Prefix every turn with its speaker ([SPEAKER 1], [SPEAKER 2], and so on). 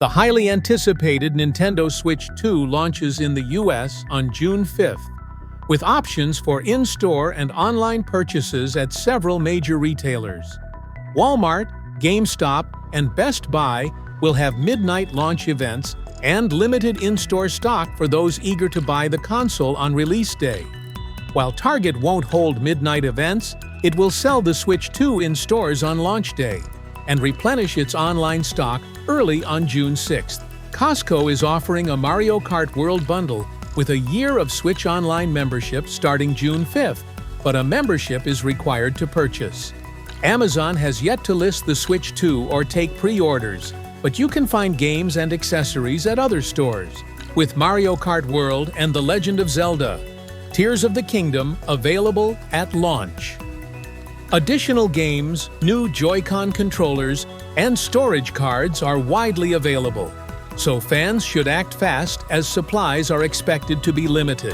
[SPEAKER 1] The highly anticipated Nintendo Switch 2 launches in the US on June 5th, with options for in-store and online purchases at several major retailers. Walmart, GameStop, and Best Buy will have midnight launch events and limited in-store stock for those eager to buy the console on release day. While Target won't hold midnight events, it will sell the Switch 2 in stores on launch day and replenish its online stock early on June 6th. Costco is offering a Mario Kart World Bundle with a year of Switch Online membership starting June 5th, but a membership is required to purchase. Amazon has yet to list the Switch 2 or take pre-orders, but you can find games and accessories at other stores, with Mario Kart World and The Legend of Zelda: Tears of the Kingdom available at launch. Additional games, new Joy-Con controllers, and storage cards are widely available, so fans should act fast as supplies are expected to be limited.